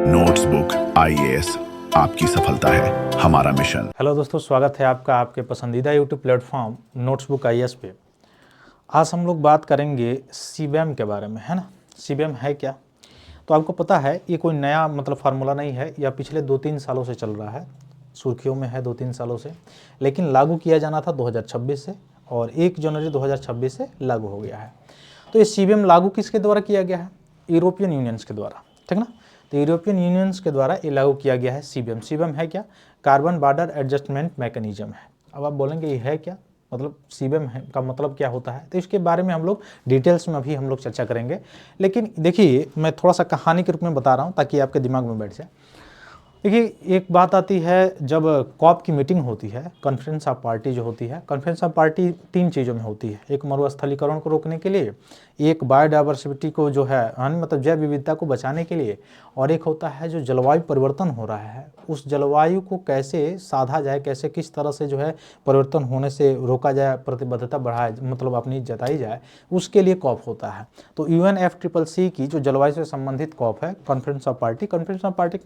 Notebook IAS आपकी सफलता है हमारा मिशन। हेलो दोस्तों, स्वागत है आपका आपके पसंदीदा यूट्यूब प्लेटफॉर्म नोट्सबुक आईएएस पे। आज हम लोग बात करेंगे सीबैम के बारे में, है ना। सीबैम है क्या? तो आपको पता है ये कोई नया फार्मूला नहीं है, या पिछले 2-3 सालों से चल रहा है, सुर्खियों में है 2-3 सालों से, लेकिन लागू किया जाना था 2026 से और 1 जनवरी 2026 से लागू हो गया है। तो ये सीबैम लागू किसके द्वारा किया गया है? यूरोपियन यूनियंस के द्वारा, ठीक ना। तो यूरोपियन यूनियंस के द्वारा ये लागू किया गया है सीबैम। सीबैम है क्या? कार्बन बॉर्डर एडजस्टमेंट मैकेनिज्म है। अब आप बोलेंगे ये है क्या, मतलब सीबैम है का मतलब क्या होता है? तो इसके बारे में हम लोग डिटेल्स में अभी हम लोग चर्चा करेंगे। लेकिन देखिए, मैं थोड़ा सा कहानी के रूप में बता रहा हूँ ताकि आपके दिमाग में बैठ जाए। देखिए, एक बात आती है, जब कॉप की मीटिंग होती है, कॉन्फ्रेंस ऑफ पार्टी जो होती है, कॉन्फ्रेंस ऑफ पार्टी 3 चीज़ों में होती है। एक मरुस्थलीकरण को रोकने के लिए, एक बायोडाइवर्सिटी को जो है जैव विविधता को बचाने के लिए, और एक होता है जो जलवायु परिवर्तन हो रहा है उस जलवायु को कैसे साधा जाए, कैसे किस तरह से जो है परिवर्तन होने से रोका जाए, प्रतिबद्धता बढ़ाए, अपनी जताई जाए, उसके लिए कॉप होता है। तो UNFCCC की जो जलवायु से संबंधित कॉप है, कॉन्फ्रेंस ऑफ पार्टी का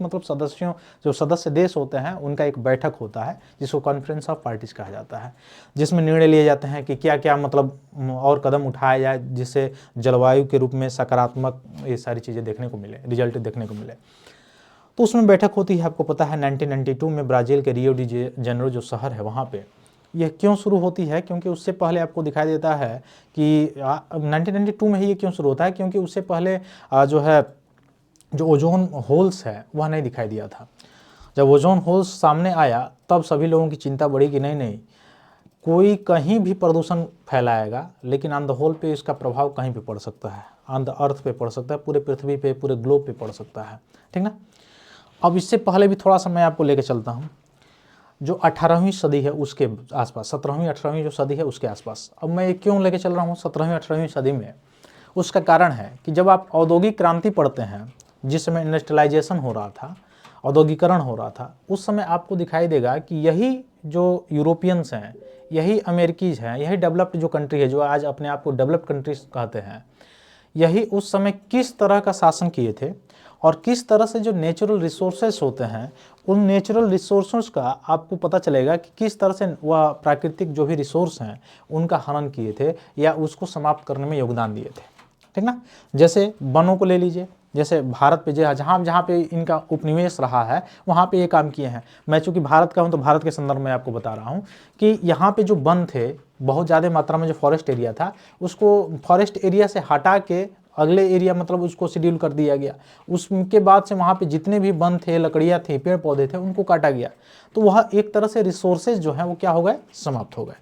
मतलब सदस्यों, जो सदस्य देश होते हैं उनका एक बैठक होता है जिसको कॉन्फ्रेंस ऑफ पार्टीज कहा जाता है, जिसमें निर्णय लिए जाते हैं कि क्या क्या और कदम उठाया जाए जिससे जलवायु के रूप में सकारात्मक ये सारी चीज़ें देखने को मिले, रिजल्ट देखने को मिले। तो उसमें बैठक होती है, आपको पता है 1992 में ब्राज़ील के रियो डी जेनेरो जो शहर है वहाँ पे ये क्यों शुरू होती है, क्योंकि उससे पहले आपको दिखाई देता है कि 1992 में ही ये क्यों शुरू होता है, क्योंकि उससे पहले जो ओजोन होल्स है वह नहीं दिखाई दिया था। जब ओजोन होल्स सामने आया तब सभी लोगों की चिंता बढ़ी कि नहीं कोई कहीं भी प्रदूषण फैलाएगा, लेकिन ऑन द होल पे इसका प्रभाव कहीं पे पड़ सकता है, ऑन द अर्थ पे पड़ सकता है, पूरे पृथ्वी पे, पूरे ग्लोब पे पड़ सकता है, ठीक ना। अब इससे पहले भी थोड़ा सा मैं आपको लेके चलता हूँ, जो 18वीं सदी है उसके आसपास, 17वीं 18वीं जो सदी है उसके आसपास। अब मैं ये क्यों लेके चल रहा हूँ 17वीं 18वीं सदी में? उसका कारण है कि जब आप औद्योगिक क्रांति पढ़ते हैं, जिस समय इंडस्ट्रियलाइजेशन हो रहा था, औद्योगिकरण हो रहा था, उस समय आपको दिखाई देगा कि यही जो यूरोपियंस हैं, यही अमेरिकीज हैं, यही डेवलप्ड जो कंट्री है, जो आज अपने आप को डेवलप्ड कंट्रीज कहते हैं, यही उस समय किस तरह का शासन किए थे और किस तरह से जो नेचुरल रिसोर्सेस होते हैं, उन नेचुरल रिसोर्सेस का आपको पता चलेगा कि किस तरह से वह प्राकृतिक जो भी रिसोर्स हैं उनका हनन किए थे या उसको समाप्त करने में योगदान दिए थे, ठीक ना। जैसे वनों को ले लीजिए, जैसे भारत पे जहाँ पे इनका उपनिवेश रहा है वहाँ पे ये काम किए हैं। मैं चूँकि भारत का हूँ तो भारत के संदर्भ में आपको बता रहा हूँ कि यहाँ पे जो वन थे, बहुत ज़्यादा मात्रा में जो फॉरेस्ट एरिया था, उसको फॉरेस्ट एरिया से हटा के अगले एरिया उसको शेड्यूल कर दिया गया। उसके बाद से वहाँ पे जितने भी वन थे, लकड़ियाँ थी, पेड़ पौधे थे, उनको काटा गया। तो वह एक तरह से रिसोर्सेज जो हैं वो क्या हो गए, समाप्त हो गए।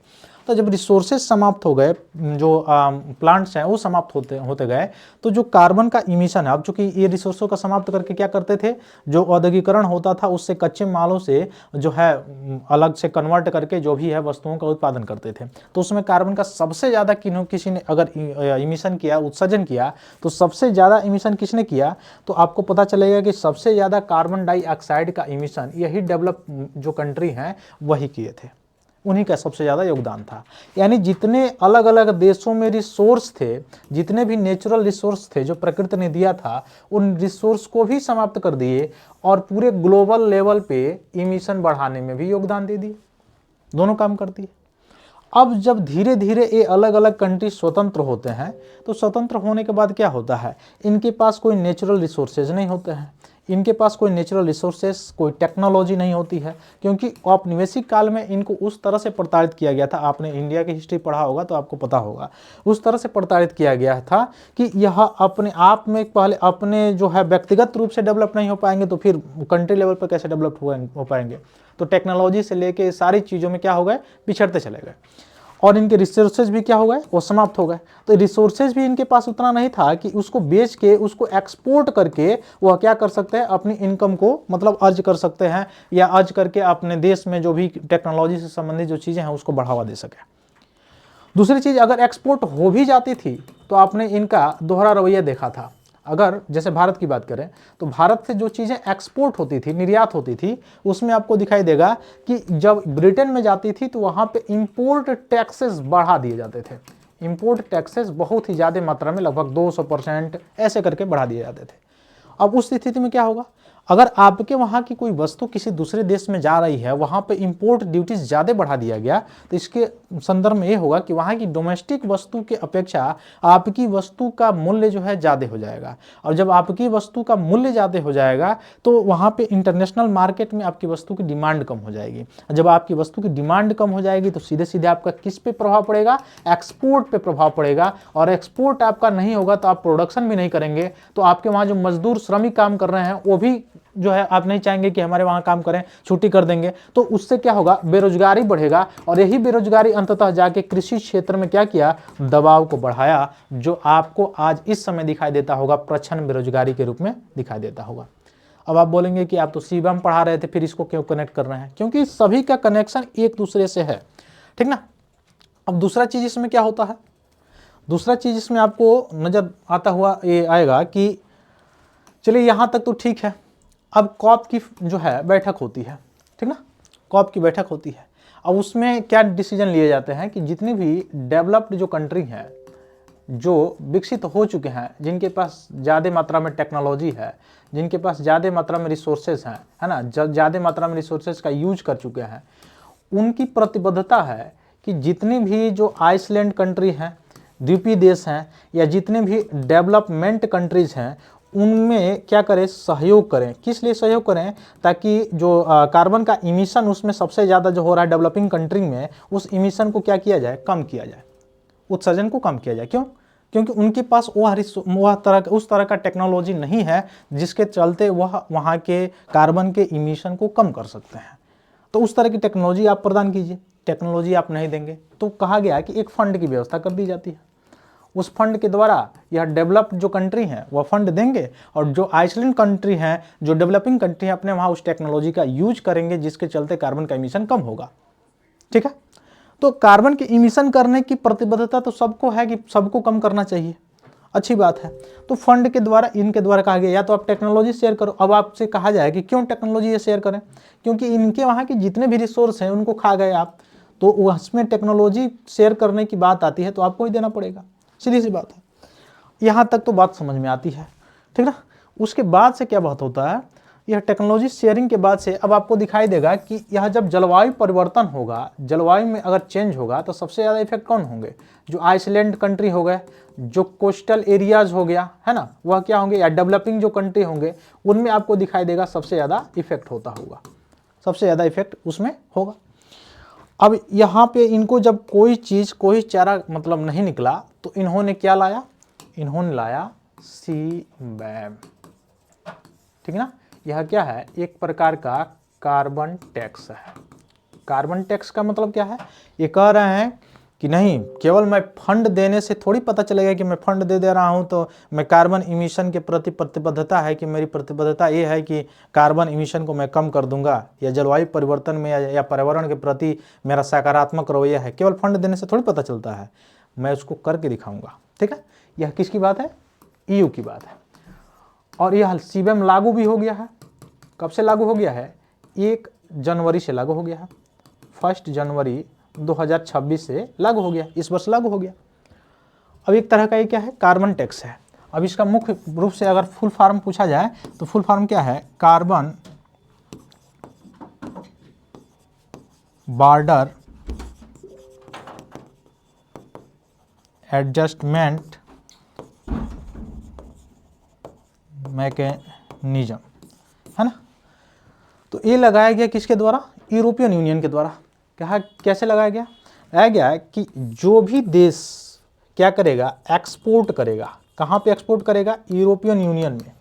तो जब रिसोर्सेज समाप्त हो गए, जो प्लांट्स हैं वो समाप्त होते गए, तो जो कार्बन का इमिशन है, अब चूंकि ये रिसोर्सों का समाप्त करके क्या करते थे, जो औद्योगिकरण होता था उससे कच्चे मालों से जो है अलग से कन्वर्ट करके जो भी है वस्तुओं का उत्पादन करते थे। तो उसमें कार्बन का सबसे ज़्यादा किसी ने अगर इमिशन किया, उत्सर्जन किया, तो सबसे ज़्यादा इमिशन किसने किया? तो आपको पता चलेगा कि सबसे ज़्यादा कार्बन डाइऑक्साइड का इमिशन यही डेवलप जो कंट्री हैं वही किए थे, उन्हीं का सबसे ज़्यादा योगदान था। यानी जितने अलग अलग देशों में रिसोर्स थे, जितने भी नेचुरल रिसोर्स थे जो प्रकृति ने दिया था, उन रिसोर्स को भी समाप्त कर दिए और पूरे ग्लोबल लेवल पे इमिशन बढ़ाने में भी योगदान दे दिए, दोनों काम कर दिए। अब जब धीरे धीरे ये अलग अलग कंट्री स्वतंत्र होते हैं, तो स्वतंत्र होने के बाद क्या होता है, इनके पास कोई नेचुरल रिसोर्सेज नहीं होते हैं, इनके पास कोई नेचुरल रिसोर्सेस, कोई टेक्नोलॉजी नहीं होती है, क्योंकि औपनिवेशिक काल में इनको उस तरह से प्रताड़ित किया गया था। आपने इंडिया की हिस्ट्री पढ़ा होगा तो आपको पता होगा, उस तरह से प्रताड़ित किया गया था कि यह अपने आप में पहले अपने जो है व्यक्तिगत रूप से डेवलप नहीं हो पाएंगे तो फिर कंट्री लेवल पर कैसे डेवलप हो पाएंगे। तो टेक्नोलॉजी से लेके सारी चीज़ों में क्या हो गए, पिछड़ते चले गए, और इनके रिसोर्सेज भी क्या हो गए, वो समाप्त हो गए। तो रिसोर्सेज भी इनके पास उतना नहीं था कि उसको बेच के, उसको एक्सपोर्ट करके वह क्या कर सकते हैं, अपनी इनकम को अर्ज कर सकते हैं, या अर्ज करके अपने देश में जो भी टेक्नोलॉजी से संबंधित जो चीज़ें हैं उसको बढ़ावा दे सके। दूसरी चीज़, अगर एक्सपोर्ट हो भी जाती थी तो आपने इनका दोहरा रवैया देखा था। अगर जैसे भारत की बात करें तो भारत से जो चीज़ें एक्सपोर्ट होती थी, निर्यात होती थी, उसमें आपको दिखाई देगा कि जब ब्रिटेन में जाती थी तो वहाँ पे इंपोर्ट टैक्सेस बढ़ा दिए जाते थे। इंपोर्ट टैक्सेस बहुत ही ज़्यादा मात्रा में, लगभग 200% ऐसे करके बढ़ा दिए जाते थे। अब उस स्थिति में क्या होगा, अगर आपके वहाँ की कोई वस्तु किसी दूसरे देश में जा रही है, वहाँ पे इंपोर्ट ड्यूटीज ज़्यादा बढ़ा दिया गया, तो इसके संदर्भ में ये होगा कि वहाँ की डोमेस्टिक वस्तु के अपेक्षा आपकी वस्तु का मूल्य जो है ज़्यादा हो जाएगा। और जब आपकी वस्तु का मूल्य ज़्यादा हो जाएगा तो वहाँ पे इंटरनेशनल मार्केट में आपकी वस्तु की डिमांड कम हो जाएगी। जब आपकी वस्तु की डिमांड कम हो जाएगी तो सीधे सीधे आपका किस पे प्रभाव पड़ेगा, एक्सपोर्ट पे प्रभाव पड़ेगा। और एक्सपोर्ट आपका नहीं होगा तो आप प्रोडक्शन भी नहीं करेंगे, तो आपके वहाँ जो मजदूर श्रमिक काम कर रहे हैं वो भी जो है आप नहीं चाहेंगे कि हमारे वहाँ काम करें, छुट्टी कर देंगे। तो उससे क्या होगा, बेरोजगारी बढ़ेगा। और यही बेरोजगारी अंततः जाके कृषि क्षेत्र में क्या किया, दबाव को बढ़ाया, जो आपको आज इस समय दिखाई देता होगा प्रच्छन्न बेरोजगारी के रूप में दिखाई देता होगा। अब आप बोलेंगे कि आप तो सीबीएम पढ़ा रहे थे, फिर इसको क्यों कनेक्ट कर रहे हैं? क्योंकि सभी का कनेक्शन एक दूसरे से है, ठीक ना। अब दूसरा चीज इसमें क्या होता है, दूसरा चीज इसमें आपको नजर आता हुआ ये आएगा कि चलिए यहां तक तो ठीक है। अब कॉप की जो है बैठक होती है, ठीक ना, कॉप की बैठक होती है। अब उसमें क्या डिसीजन लिए जाते हैं कि जितनी भी डेवलप्ड जो कंट्री हैं, जो विकसित हो चुके हैं, जिनके पास ज़्यादा मात्रा में टेक्नोलॉजी है, जिनके पास ज़्यादा मात्रा में रिसोर्सेज हैं, है ना, ज़्यादा मात्रा में रिसोर्सेज का यूज कर चुके हैं, उनकी प्रतिबद्धता है कि जितनी भी जो आइसलैंड कंट्री हैं, द्वीपीय देश हैं, या जितने भी डेवलपमेंट कंट्रीज हैं, उनमें क्या करें, सहयोग करें। किस लिए सहयोग करें, ताकि जो कार्बन का इमिशन उसमें सबसे ज़्यादा जो हो रहा है डेवलपिंग कंट्री में, उस इमिशन को क्या किया जाए, कम किया जाए, उत्सर्जन को कम किया जाए। क्यों? क्योंकि उनके पास उस तरह का टेक्नोलॉजी नहीं है जिसके चलते वह वहाँ के कार्बन के इमिशन को कम कर सकते हैं। तो उस तरह की टेक्नोलॉजी आप प्रदान कीजिए। टेक्नोलॉजी आप नहीं देंगे तो कहा गया कि एक फंड की व्यवस्था कर दी जाती है। उस फंड के द्वारा यह डेवलप्ड जो कंट्री हैं वह फंड देंगे, और जो आइसलैंड कंट्री हैं, जो डेवलपिंग कंट्री हैं, अपने वहाँ उस टेक्नोलॉजी का यूज करेंगे जिसके चलते कार्बन का इमिशन कम होगा। ठीक है, तो कार्बन के इमिशन करने की प्रतिबद्धता तो सबको है कि सबको कम करना चाहिए, अच्छी बात है। तो फंड के द्वारा, इनके द्वारा कहा गया या तो आप टेक्नोलॉजी शेयर करो। अब आपसे कहा जाए कि क्यों टेक्नोलॉजी ये शेयर करें, क्योंकि इनके वहाँ के जितने भी रिसोर्स हैं उनको खा गए आप, तो उसमें टेक्नोलॉजी शेयर करने की बात आती है तो आपको ही देना पड़ेगा, सीधी सी बात है। यहाँ तक तो बात समझ में आती है, ठीक ना। उसके बाद से क्या बात होता है, यह टेक्नोलॉजी शेयरिंग के बाद से अब आपको दिखाई देगा कि यह जब जलवायु परिवर्तन होगा, जलवायु में अगर चेंज होगा तो सबसे ज़्यादा इफेक्ट कौन होंगे, जो आइसलैंड कंट्री हो गए, जो कोस्टल एरियाज हो गया, है ना, वह क्या होंगे, या डेवलपिंग जो कंट्री होंगे, उनमें आपको दिखाई देगा सबसे ज़्यादा इफेक्ट होता होगा, सबसे ज़्यादा इफेक्ट उसमें होगा। अब यहाँ पे इनको जब कोई चीज़, कोई चारा मतलब नहीं निकला तो इन्होंने क्या लाया, इन्होंने लाया सीबैम, ठीक है ना। यह क्या है, एक प्रकार का कार्बन टैक्स है। कार्बन टैक्स का मतलब क्या है, ये कह रहे हैं कि नहीं, केवल मैं फंड देने से थोड़ी पता चलेगा कि मैं फंड दे रहा हूं तो मैं कार्बन इमिशन के प्रति प्रतिबद्धता है कि मेरी प्रतिबद्धता ये है कि कार्बन इमिशन को मैं कम कर दूंगा, या जलवायु परिवर्तन में या पर्यावरण के प्रति मेरा सकारात्मक रवैया है। केवल फंड देने से थोड़ी पता चलता है, मैं उसको करके दिखाऊंगा, ठीक है। यह किसकी बात है, EU की बात है। और यह सीबैम लागू भी हो गया है। कब से लागू हो गया है, 1 जनवरी से लागू हो गया है, 1 जनवरी 2026 से लागू हो गया, इस वर्ष लागू हो गया। अब एक तरह का ये क्या है, कार्बन टैक्स है। अब इसका मुख्य रूप से अगर फुल फॉर्म पूछा जाए तो फुल फॉर्म क्या है, कार्बन बॉर्डर एडजस्टमेंट मैकेनिज्म, है ना। तो ये लगाया गया किसके द्वारा, यूरोपियन यूनियन के द्वारा। कैसे लगाया गया, है कि जो भी देश क्या करेगा, एक्सपोर्ट करेगा, कहाँ पे एक्सपोर्ट करेगा, यूरोपियन यूनियन में,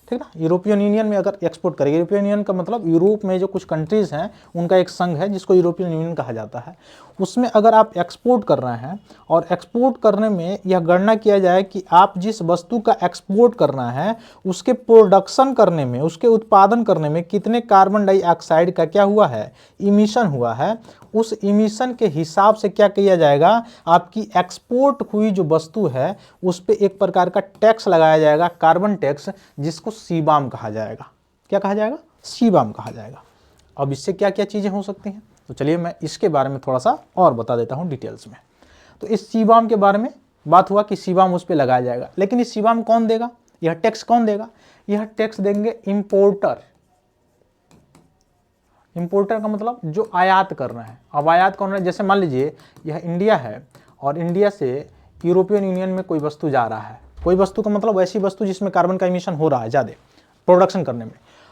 ठीक ना। यूरोपियन यूनियन में अगर एक्सपोर्ट करेगा, यूरोपियन यूनियन का मतलब यूरोप में जो कुछ कंट्रीज़ हैं उनका एक संघ है जिसको यूरोपियन यूनियन कहा जाता है। उसमें अगर आप एक्सपोर्ट कर रहे हैं और एक्सपोर्ट करने में यह गणना किया जाए कि आप जिस वस्तु का एक्सपोर्ट करना है उसके प्रोडक्शन करने में, उसके उत्पादन करने में कितने कार्बन डाइऑक्साइड का क्या हुआ है, इमिशन हुआ है, उस इमिशन के हिसाब से क्या किया जाएगा, आपकी एक्सपोर्ट हुई जो वस्तु है उस पर एक प्रकार का टैक्स लगाया जाएगा, कार्बन टैक्स, जिसको सीबाम कहा जाएगा। क्या कहा जाएगा, सीबाम कहा जाएगा। अब इससे क्या क्या चीज़ें हो सकती हैं, तो चलिए मैं इसके बारे में थोड़ा सा और बता देता हूँ डिटेल्स में। तो इस सीबाम के बारे में बात हुआ कि सीबाम उस पर लगाया जाएगा, लेकिन इस सीबाम कौन देगा, यह टैक्स कौन देगा, यह टैक्स देंगे इंपोर्टर। इंपोर्टर का मतलब जो आयात कर रहे हैं। अब आयात कौन रहा है, जैसे मान लीजिए यह इंडिया है और इंडिया से यूरोपियन यूनियन में कोई वस्तु जा रहा है, कोई वस्तु का मतलब ऐसी वस्तु जिसमें कार्बन का इमिशन हो रहा है ज़्यादा प्रोडक्शन करने में।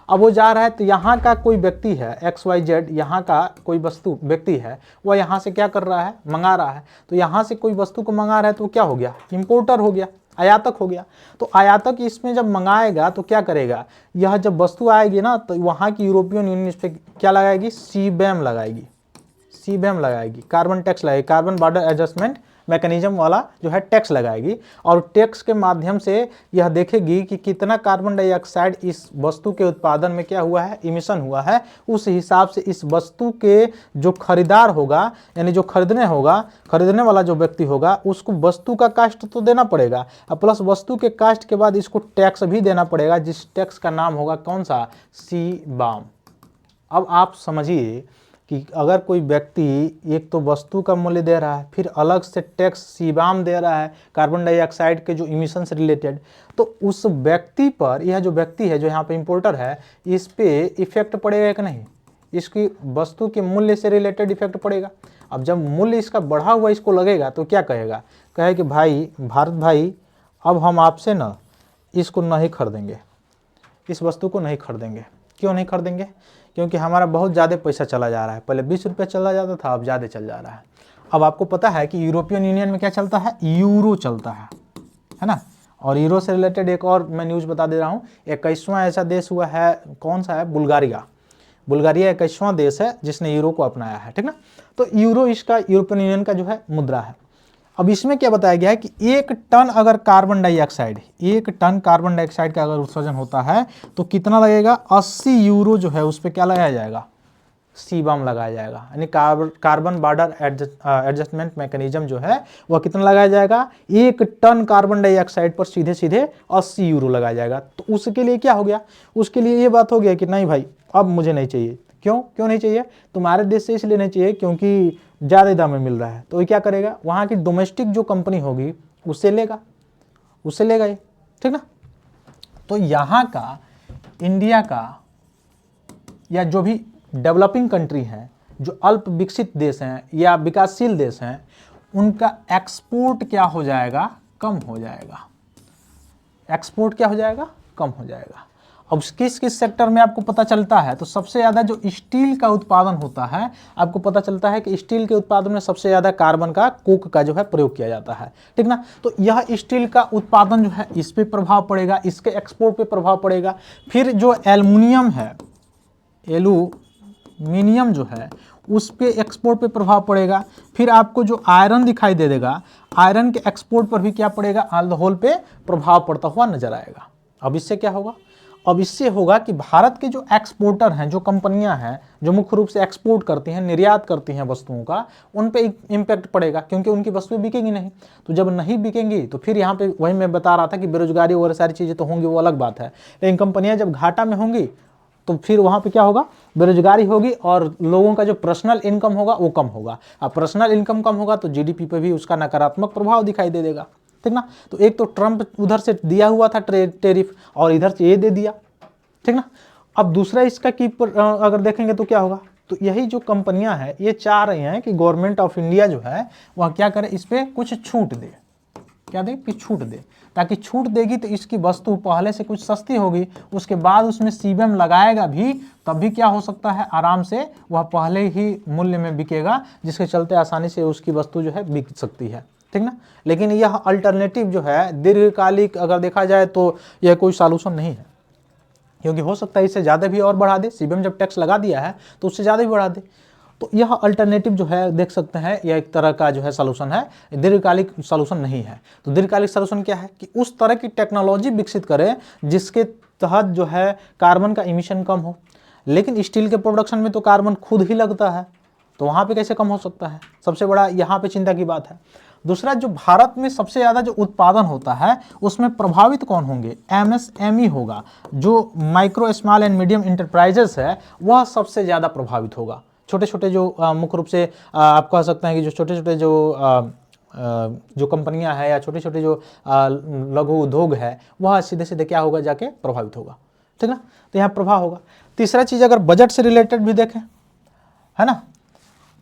अब वो जा रहा है तो यहाँ का कोई व्यक्ति है XYZ, यहाँ का कोई वस्तु व्यक्ति है, वह यहाँ से क्या कर रहा है, मंगा रहा है। तो यहाँ से कोई वस्तु को मंगा रहा है तो क्या हो गया, इंपोर्टर हो गया, आयातक हो गया। तो आयातक इसमें जब मंगाएगा तो क्या करेगा, यह जब वस्तु आएगी ना तो वहाँ की यूरोपियन यूनियन इस पर क्या लगाएगी, सीबैम लगाएगी, सीबैम लगाएगी, कार्बन टैक्स लगाएगी, कार्बन बॉर्डर एडजस्टमेंट मैकेनिज्म वाला जो है टैक्स लगाएगी। और टैक्स के माध्यम से यह देखेगी कि कितना कार्बन डाइऑक्साइड इस वस्तु के उत्पादन में क्या हुआ है, इमिशन हुआ है। उस हिसाब से इस वस्तु के जो खरीदार होगा, यानी जो खरीदने वाला जो व्यक्ति होगा, उसको वस्तु का कास्ट तो देना पड़ेगा और प्लस वस्तु के कास्ट के बाद इसको टैक्स भी देना पड़ेगा, जिस टैक्स का नाम होगा कौन सा, सीबाम। अब आप समझिए कि अगर कोई व्यक्ति एक तो वस्तु का मूल्य दे रहा है, फिर अलग से टैक्स सीबाम दे रहा है कार्बन डाइऑक्साइड के जो इमिशन से रिलेटेड, तो उस व्यक्ति पर, यह जो व्यक्ति है जो यहाँ पे इंपोर्टर है, इस पे इफेक्ट पड़ेगा कि नहीं, इसकी वस्तु के मूल्य से रिलेटेड इफेक्ट पड़ेगा। अब जब मूल्य इसका बढ़ा हुआ इसको लगेगा तो क्या कहेगा, कहे कि भाई भारत भाई अब हम आपसे ना इसको नहीं खरीदेंगे, इस वस्तु को नहीं खरीदेंगे। क्यों नहीं खरीदेंगे, क्योंकि हमारा बहुत ज़्यादा पैसा चला जा रहा है, पहले 20 रुपये चला जाता था, अब ज़्यादा चल जा रहा है। अब आपको पता है कि यूरोपियन यूनियन में क्या चलता है, यूरो चलता है ना। और यूरो से रिलेटेड एक और मैं न्यूज़ बता दे रहा हूँ, 21वां ऐसा देश हुआ है, कौन सा है, बुल्गारिया। बुल्गारिया 21वां देश है जिसने यूरो को अपनाया है, ठीक ना। तो यूरो इसका यूरोपियन यूनियन का जो है मुद्रा है। अब इसमें क्या बताया गया है कि 1 टन अगर carbon dioxide, 1 ton carbon dioxide का अगर उत्सर्जन होता है तो कितना लगेगा, 80 यूरो जो है उस पर क्या लगाया जाएगा, सीबाम लगाया जाएगा। यानी कार्बन बॉर्डर एडजस्टमेंट मैकेनिज्म जो है वह कितना लगाया जाएगा, 1 टन कार्बन डाइऑक्साइड पर सीधे सीधे 80 यूरो लगाया जाएगा। तो उसके लिए क्या हो गया, उसके लिए ये बात हो गया कि नहीं भाई अब मुझे नहीं चाहिए। क्यों नहीं चाहिए, तुम्हारे देश से इसलिए नहीं चाहिए क्योंकि ज़्यादा दाम में मिल रहा है। तो ये क्या करेगा, वहाँ की डोमेस्टिक जो कंपनी होगी उससे लेगा ये, ठीक ना। तो यहाँ का, इंडिया का या जो भी डेवलपिंग कंट्री हैं, जो अल्प विकसित देश हैं या विकासशील देश हैं, उनका एक्सपोर्ट क्या हो जाएगा, कम हो जाएगा। एक्सपोर्ट क्या हो जाएगा, कम हो जाएगा। अब किस किस सेक्टर में आपको पता चलता है, तो सबसे ज़्यादा जो स्टील का उत्पादन होता है, आपको पता चलता है कि स्टील के उत्पादन में सबसे ज़्यादा कार्बन का, कोक का जो है प्रयोग किया जाता है, ठीक ना। तो यह स्टील का उत्पादन जो है इस पे प्रभाव पड़ेगा, इसके एक्सपोर्ट पे प्रभाव पड़ेगा। फिर जो एल्युमिनियम है, एल्यूमिनियम जो है उस पे एक्सपोर्ट पे प्रभाव पड़ेगा। फिर आपको जो आयरन दिखाई दे देगा, आयरन के एक्सपोर्ट पर भी क्या पड़ेगा, ऑन द होल पे प्रभाव पड़ता हुआ नजर आएगा। अब इससे क्या होगा, अब इससे होगा कि भारत के जो एक्सपोर्टर हैं, जो कंपनियां हैं जो मुख्य रूप से एक्सपोर्ट करती हैं, निर्यात करती हैं वस्तुओं का, उन पे इम्पैक्ट पड़ेगा क्योंकि उनकी वस्तुएं बिकेंगी नहीं। तो जब नहीं बिकेंगी तो फिर यहाँ पे वही मैं बता रहा था कि बेरोजगारी वगैरह सारी चीज़ें तो होंगी, वो अलग बात है, लेकिन कंपनियां जब घाटा में होंगी तो फिर वहाँ पे क्या होगा, बेरोजगारी होगी और लोगों का जो पर्सनल इनकम होगा वो कम होगा। अब पर्सनल इनकम कम होगा तो जीडीपी पे भी उसका नकारात्मक प्रभाव दिखाई दे देगा, ठीक ना। तो एक तो ट्रम्प उधर से दिया हुआ था टेरिफ और इधर से ये दे दिया, ठीक ना। अब दूसरा इसका की अगर देखेंगे तो क्या होगा, तो यही जो कंपनियां हैं ये चाह रही हैं कि गवर्नमेंट ऑफ इंडिया जो है वह क्या करे, इस पर कुछ छूट दे। क्या दे, कि छूट दे, ताकि छूट देगी तो इसकी वस्तु पहले से कुछ सस्ती होगी, उसके बाद उसमें सीबीएम लगाएगा भी, तब भी क्या हो सकता है, आराम से वह पहले ही मूल्य में बिकेगा, जिसके चलते आसानी से उसकी वस्तु जो है बिक सकती है, ठीक ना। लेकिन यह अल्टरनेटिव जो है दीर्घकालिक अगर देखा जाए तो यह कोई सॉल्यूशन नहीं है, क्योंकि हो सकता है इससे ज़्यादा भी और बढ़ा दे। सीबीएम जब टैक्स लगा दिया है तो उससे ज़्यादा भी बढ़ा दे। तो यह अल्टरनेटिव जो है देख सकते हैं, यह एक तरह का जो है सॉल्यूशन है, दीर्घकालिक सॉल्यूशन नहीं है। तो दीर्घकालिक सॉल्यूशन क्या है कि उस तरह की टेक्नोलॉजी विकसित करें जिसके तहत जो है कार्बन का इमिशन कम हो। लेकिन स्टील के प्रोडक्शन में तो कार्बन खुद ही लगता है, तो वहाँ पे कैसे कम हो सकता है, सबसे बड़ा यहाँ पे चिंता की बात है। दूसरा, जो भारत में सबसे ज़्यादा जो उत्पादन होता है उसमें प्रभावित कौन होंगे, एमएसएमई होगा। जो micro small and medium enterprises है वह सबसे ज़्यादा प्रभावित होगा। छोटे छोटे जो मुख्य रूप से आप कह सकते हैं कि जो छोटे छोटे जो जो कंपनियां हैं या छोटे छोटे जो लघु उद्योग है वह सीधे सीधे क्या होगा, जाके प्रभावित होगा, ठीक ना। तो यहाँ प्रभाव होगा। तीसरा चीज़ अगर बजट से रिलेटेड भी देखें, है ना,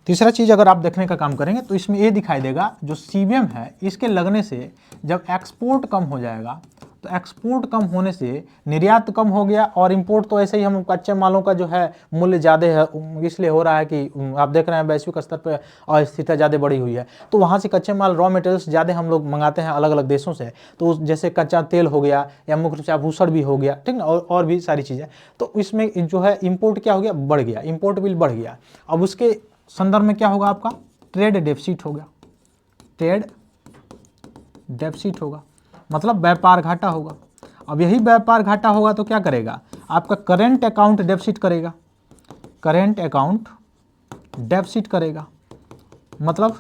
तीसरा चीज़ अगर आप देखने का काम करेंगे तो इसमें ये दिखाई देगा जो सीबीएम है इसके लगने से जब एक्सपोर्ट कम हो जाएगा तो एक्सपोर्ट कम होने से निर्यात कम हो गया, और इंपोर्ट तो ऐसे ही हम कच्चे मालों का जो है मूल्य ज़्यादा है इसलिए हो रहा है कि आप देख रहे हैं वैश्विक स्तर पर अस्थिरता ज़्यादा बढ़ी हुई है, तो वहाँ से कच्चे माल रॉ मटेरियल्स ज़्यादा हम लोग मंगाते हैं अलग अलग देशों से, तो जैसे कच्चा तेल हो गया या मुख्य रूप से आभूषण भी हो गया, ठीक ना, और भी सारी चीज़ें, तो इसमें जो है इम्पोर्ट क्या हो गया, बढ़ गया, इम्पोर्ट बिल बढ़ गया। अब उसके संदर्भ में क्या होगा, आपका ट्रेड डेफिसिट हो गया, ट्रेड डेफिसिट होगा, मतलब व्यापार घाटा होगा। अब यही व्यापार घाटा होगा तो क्या करेगा, आपका करेंट अकाउंट डेफिसिट करेगा, करेंट अकाउंट डेफिसिट करेगा, मतलब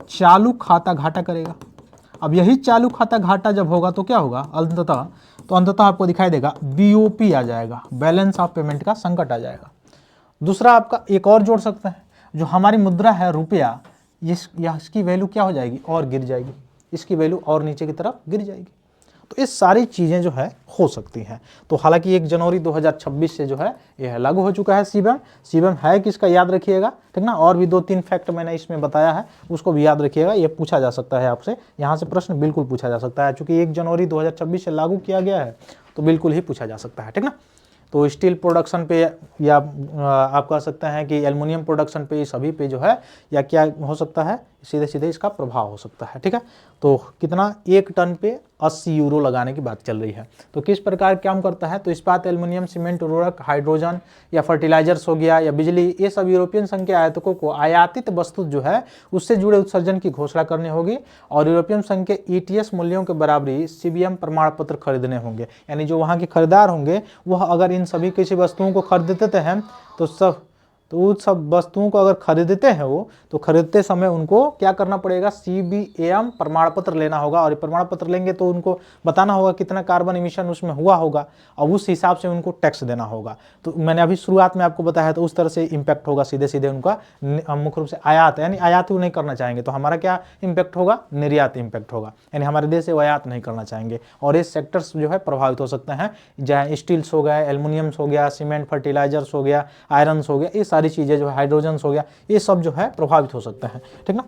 चालू खाता घाटा करेगा। अब यही चालू खाता घाटा जब होगा तो क्या होगा अंततः, तो अंततः आपको दिखाई देगा बीओपी आ जाएगा, बैलेंस ऑफ पेमेंट का संकट आ जाएगा। दूसरा आपका एक और जोड़ सकते हैं, जो हमारी मुद्रा है रुपया, इसकी वैल्यू क्या हो जाएगी, और गिर जाएगी, इसकी वैल्यू और नीचे की तरफ गिर जाएगी। तो ये सारी चीज़ें जो है हो सकती हैं। तो हालांकि 1 जनवरी 2026 से जो है यह लागू हो चुका है सीबीएम। सीबीएम है किसका, याद रखिएगा, ठीक ना। और भी 2-3 फैक्ट मैंने इसमें बताया है, उसको भी याद रखिएगा, ये पूछा जा सकता है आपसे, यहाँ से प्रश्न बिल्कुल पूछा जा सकता है, चूँकि 1 जनवरी 2026 से लागू किया गया है तो बिल्कुल ही पूछा जा सकता है, ठीक ना। तो स्टील प्रोडक्शन पे या आप कह सकते हैं कि एल्युमिनियम प्रोडक्शन पे, सभी पे जो है या क्या हो सकता है, सीधे सीधे इसका प्रभाव हो सकता है, ठीक है। तो कितना, 1 टन पे 80 यूरो लगाने की बात चल रही है। तो किस प्रकार काम करता है, तो इस्पात, एल्युमिनियम, सीमेंट, उर्वरक, हाइड्रोजन या फर्टिलाइजर्स हो गया या बिजली, ये सब यूरोपियन संघ के आयातकों को आयातित वस्तु जो है उससे जुड़े उत्सर्जन की घोषणा करनी होगी, और यूरोपियन संघ के ETS मूल्यों के बराबरी सीबीएम प्रमाण पत्र खरीदने होंगे। यानी जो वहाँ के खरीदार होंगे वह अगर इन सभी किसी वस्तुओं को खरीदते हैं तो उन सब वस्तुओं को अगर खरीदते हैं वो, तो खरीदते समय उनको क्या करना पड़ेगा, CBAM प्रमाण पत्र लेना होगा, और प्रमाण पत्र लेंगे तो उनको बताना होगा कितना कार्बन इमिशन उसमें हुआ होगा, और उस हिसाब से उनको टैक्स देना होगा। तो मैंने अभी शुरुआत में आपको बताया, तो उस तरह से इम्पैक्ट होगा सीधे सीधे उनका, मुख्य रूप से आयात, यानी आयात वो नहीं करना चाहेंगे, तो हमारा क्या इम्पैक्ट होगा, निर्यात इम्पैक्ट होगा, यानी हमारे देश से वो आयात नहीं करना चाहेंगे, और ये सेक्टर्स जो है प्रभावित हो सकते हैं, चाहे स्टील्स हो गया, एल्युमिनियम्स हो गया, सीमेंट, फर्टिलाइजर्स हो गया, आयरन्स हो गया, ये सारी चीज़ें जो है, हाइड्रोजन्स हो गया, ये सब जो है प्रभावित हो सकते हैं, ठीक ना।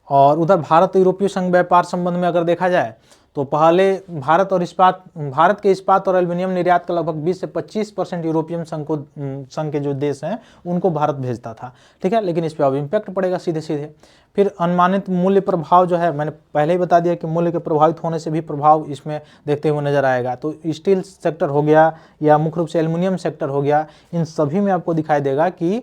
और उधर भारत यूरोपीय संघ व्यापार संबंध में अगर देखा जाए तो पहले भारत के इस्पात और एल्युमिनियम निर्यात का लगभग 20 से 25% यूरोपियन संघ के जो देश हैं उनको भारत भेजता था, ठीक है। लेकिन इस पर अब इम्पैक्ट पड़ेगा सीधे सीधे। फिर अनुमानित मूल्य प्रभाव जो है, मैंने पहले ही बता दिया कि मूल्य के प्रभावित होने से भी प्रभाव इसमें देखते हुए नजर आएगा। तो स्टील सेक्टर हो गया या मुख्य रूप से एल्युमिनियम सेक्टर हो गया, इन सभी में आपको दिखाई देगा कि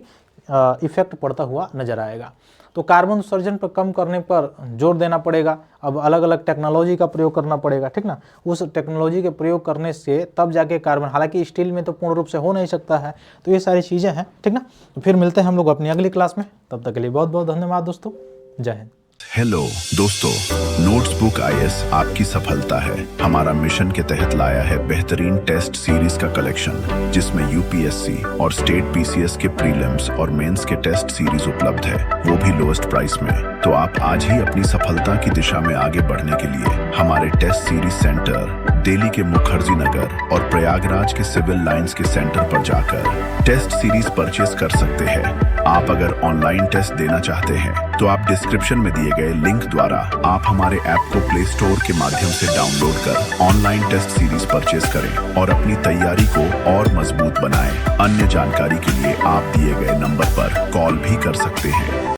इफेक्ट पड़ता हुआ नजर आएगा। तो कार्बन उत्सर्जन पर कम करने पर जोर देना पड़ेगा, अब अलग अलग टेक्नोलॉजी का प्रयोग करना पड़ेगा, ठीक ना। उस टेक्नोलॉजी के प्रयोग करने से तब जाके कार्बन, हालांकि स्टील में तो पूर्ण रूप से हो नहीं सकता है, तो ये सारी चीज़ें हैं, ठीक ना। तो फिर मिलते हैं हम लोग अपनी अगली क्लास में, तब तक के लिए बहुत बहुत धन्यवाद दोस्तों, जय हिंद। हेलो दोस्तों, नोट्सबुक IAS आपकी सफलता है। हमारा मिशन के तहत लाया है बेहतरीन टेस्ट सीरीज का कलेक्शन, जिसमें UPSC और स्टेट PCS के प्रीलिम्स और मेंस के टेस्ट सीरीज उपलब्ध है, वो भी लोएस्ट प्राइस में। तो आप आज ही अपनी सफलता की दिशा में आगे बढ़ने के लिए हमारे टेस्ट सीरीज सेंटर दिल्ली के मुखर्जी नगर और प्रयागराज के सिविल लाइंस के सेंटर पर जाकर टेस्ट सीरीज परचेज कर सकते हैं। आप अगर ऑनलाइन टेस्ट देना चाहते हैं तो आप डिस्क्रिप्शन में दिए गए लिंक द्वारा आप हमारे ऐप को प्ले स्टोर के माध्यम से डाउनलोड कर ऑनलाइन टेस्ट सीरीज परचेज करें और अपनी तैयारी को और मजबूत बनाएं। अन्य जानकारी के लिए आप दिए गए नंबर पर कॉल भी कर सकते हैं।